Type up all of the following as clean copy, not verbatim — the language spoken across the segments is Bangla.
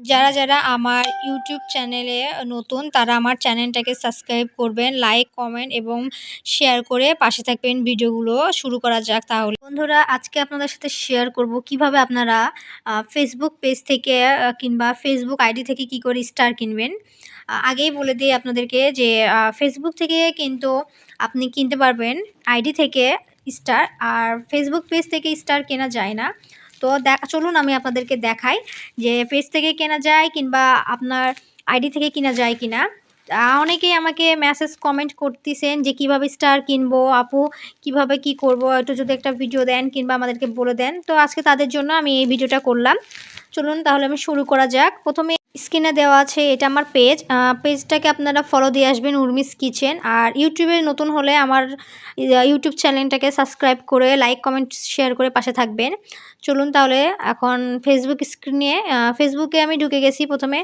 যারা আমার ইউটিউব চ্যানেলে নতুন তারা আমার চ্যানেলটাকে সাবস্ক্রাইব করবেন, লাইক, কমেন্ট এবং শেয়ার করে পাশে থাকবেন। ভিডিওগুলো শুরু করা যাক তাহলে। বন্ধুরা, আজকে আপনাদের সাথে শেয়ার করব কিভাবে আপনারা ফেসবুক পেজ থেকে কিংবা ফেসবুক আইডি থেকে কি করে স্টার কিনবেন। আগেই বলে দিই আপনাদেরকে যে ফেসবুক থেকে কিন্তু আপনি কিনতে পারবেন আইডি থেকে স্টার, আর ফেসবুক পেজ থেকে স্টার কেনা যায় না। তো চলুন আমি আপনাদেরকে দেখাই যে পেজ থেকে কেনা যায় কিংবা আপনার আইডি থেকে কিনা যায় কিনা। অনেকেই আমাকে মেসেজ কমেন্ট করতেছেন যে কিভাবে স্টার কিনবো আপু, কিভাবে কি করব, একটু যদি একটা ভিডিও দেন কিংবা আমাদেরকে বলে দেন। তো আজকে তাদের জন্য আমি এই ভিডিওটা করলাম। চলুন তাহলে আমি শুরু করা যাক। প্রথমে স্ক্রিনে দেওয়া আছে এটা আমার পেজ। পেজটাকে আপনারা ফলো দিয়ে আসবেন, উর্মিস কিচেন। আর ইউটিউবে নতুন হলে আমার ইউটিউব চ্যানেলটাকে সাবস্ক্রাইব করে লাইক, কমেন্ট, শেয়ার করে পাশে থাকবেন। চলুন তাহলে এখন ফেসবুক স্ক্রিনে ফেসবুকে আমি ঢুকে গেছি। প্রথমে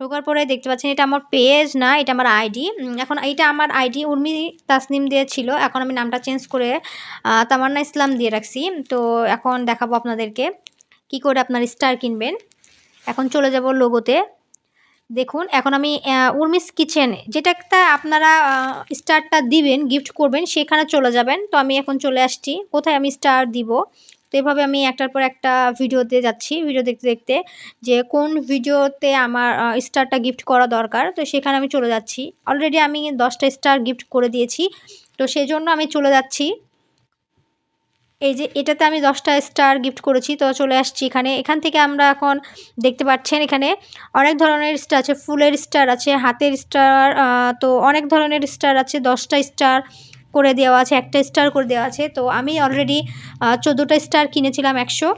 ঢোকার পরে দেখতে পাচ্ছেন এটা আমার পেজ না, এটা আমার আইডি। এখন এইটা আমার আইডি উর্মি তাসনিম দিয়ে ছিল, এখন আমি নামটা চেঞ্জ করে তামান্না ইসলাম দিয়ে রাখছি। তো এখন দেখাবো আপনাদেরকে কি করে আপনার স্টার কিনবেন। এখন চলে যাব লোগোতে। দেখুন এখন আমি উর্মিস কিচেন যেটাতে আপনারা স্টারটা দিবেন, গিফট করবেন, সেখানে চলে যাবেন। তো আমি এখন চলে আসছি কোথায় আমি স্টার দিব। তো এভাবে আমি একটার পর একটা ভিডিওতে যাচ্ছি, ভিডিও দেখতে দেখতে যে কোন ভিডিওতে আমার স্টারটা গিফট করা দরকার, তো সেখানে আমি চলে যাচ্ছি। অলরেডি আমি 10টা স্টার গিফট করে দিয়েছি, তো সেই জন্য আমি চলে যাচ্ছি। এই যে এটাতে আমি 10টা স্টার গিফট করেছি, তো চলে আসছি এখানে। এখান থেকে আমরা এখন দেখতে পাচ্ছেন এখানে অনেক ধরনের স্টার আছে, ফুলের স্টার আছে, হাতের স্টার, তো অনেক ধরনের স্টার আছে। 10টা স্টার করে দেওয়া আছে, একটা স্টার করে দেওয়া আছে। তো আমি অলরেডি 14টা স্টার কিনেছিলাম 100,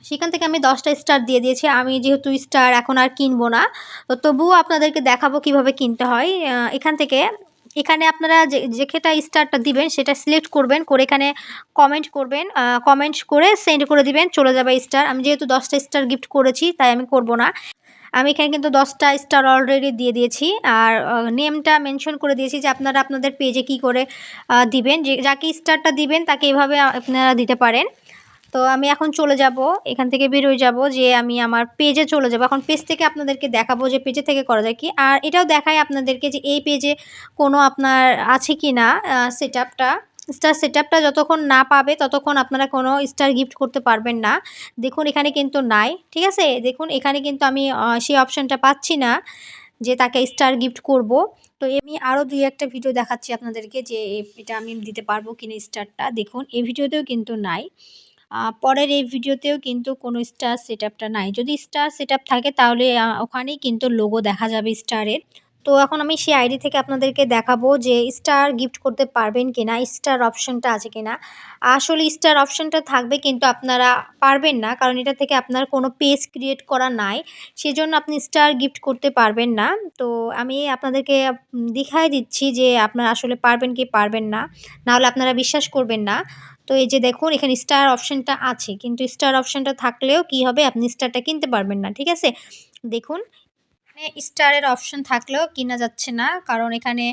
সেখান থেকে আমি 10টা স্টার দিয়ে দিয়েছি। আমি যেহেতু স্টার এখন আর কিনবো না, তো তবুও আপনাদেরকে দেখাবো কিভাবে কিনতে হয়। এখান থেকে এখানে আপনারা যেটা স্টারটা দিবেন সেটা সিলেক্ট করবেন, করে এখানে কমেন্ট করবেন, কমেন্ট করে সেন্ড করে দিবেন, চলে যাবে স্টার। আমি যেহেতু 10টা স্টার গিফট করেছি তাই আমি করব না। আমি এখানে কিন্তু 10টা স্টার অলরেডি দিয়ে দিয়েছি, আর নেমটা মেনশন করে দিয়েছি যে আপনারা আপনাদের পেজে কি করে দিবেন, যে যাকে স্টারটা দিবেন তাকে এভাবে আপনারা দিতে পারেন। তো আমি এখন চলে যাব, এখান থেকে বেরোয় যাব, যে আমি আমার পেজে চলে যাব। এখন পেজ থেকে আপনাদেরকে দেখাবো যে পেজে থেকে করা যায় কি। আর এটাও দেখাই আপনাদেরকে যে এই পেজে কোনো আপনার আছে কি না সেটআপটা। স্টার সেটআপটা যতক্ষণ না পাবে ততক্ষণ আপনারা কোনো স্টার গিফট করতে পারবেন না। দেখুন এখানে কিন্তু নাই, ঠিক আছে? দেখুন এখানে কিন্তু আমি সেই অপশানটা পাচ্ছি না যে তাকে স্টার গিফট করব। তো আমি আরও 2-1টা ভিডিও দেখাচ্ছি আপনাদেরকে যে এটা আমি দিতে পারবো কিনা স্টারটা। দেখুন এই ভিডিওতেও কিন্তু নাই। পরের এই ভিডিওতেও কিন্তু কোনো স্টার সেটআপটা নাই। যদি স্টার সেটআপ থাকে তাহলে ওখানেই কিন্তু লোগো দেখা যাবে স্টারের। তো এখন আমি সেই আইডি থেকে আপনাদেরকে দেখাবো যে স্টার গিফট করতে পারবেন কিনা, স্টার অপশনটা আছে কিনা। আসলে স্টার অপশনটা থাকবে কিন্তু আপনারা পারবেন না, কারণ এটা থেকে আপনার কোনো পেজ ক্রিয়েট করা নাই। সেজন্য আপনি স্টার গিফট করতে পারবেন না। তো আমি আপনাদেরকে দেখাই দিচ্ছি যে আপনারা আসলে পারবেন কি পারবেন না। নাহলে আপনারা বিশ্বাস করবেন না। তো এই যে দেখুন এখানে স্টার অপশনটা আছে, কিন্তু স্টার অপশনটা থাকলেও কি হবে, আপনি স্টারটা কিনতে পারবেন না, ঠিক আছে? দেখুন এখানে স্টারের অপশন থাকলেও কিনা যাচ্ছে না, কারণ এখানে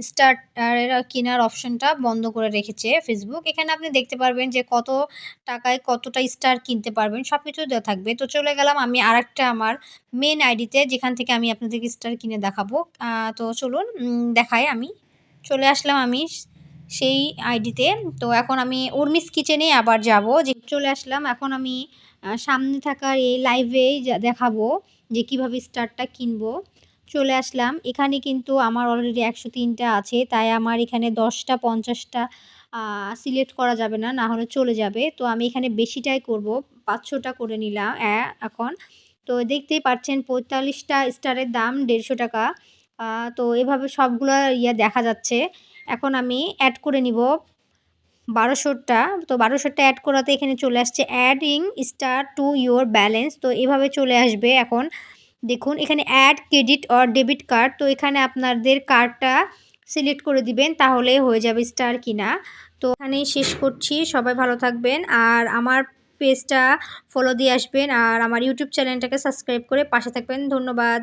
স্টারের কেনার অপশনটা বন্ধ করে রেখেছে ফেসবুক। এখানে আপনি দেখতে পারবেন যে কত টাকায় কতটা স্টার কিনতে পারবেন, সব কিছু দেওয়া থাকবে। তো চলে গেলাম আমি আরেকটা আমার মেন আইডিতে, যেখান থেকে আমি আপনাদেরকে স্টার কিনে দেখাবো। তো চলুন দেখাই। আমি চলে আসলাম আমি সেই আইডিতে। তো এখন আমি উর্মিস কিচেনে আবার যাব, যে চলে আসলাম। এখন আমি সামনে থাকার এই লাইভেই দেখাবো যে কিভাবে স্টারটা কিনবো। চলে আসলাম এখানে, কিন্তু আমার অলরেডি 103টা আছে, তাই আমার এখানে 10টা 50টা সিলেক্ট করা যাবে না, না হলে চলে যাবে। তো আমি এখানে বেশিটাই করব, 500টা করে নিলাম এখন। তো দেখতেই পাচ্ছেন 45টা স্টারের দাম 150 টাকা। তো এভাবে সবগুলা দেখা যাচ্ছে। এখন আমি অ্যাড করে নিব 1200টা। তো 1200টা অ্যাড করাতে এখানে চলে আসছে adding star to your balance. তো এভাবে চলে আসবে। এখন দেখুন এখানে add credit or debit card, তো এখানে আপনাদের কার্ডটা সিলেক্ট করে দিবেন, তাহলে হয়ে যাবে স্টার কিনা। তো এখানেই শেষ করছি। সবাই ভালো থাকবেন, আর আমার পেজটা ফলো দিয়ে আসবেন, আর আমার ইউটিউব চ্যানেলটাকে সাবস্ক্রাইব করে পাশে থাকবেন। ধন্যবাদ।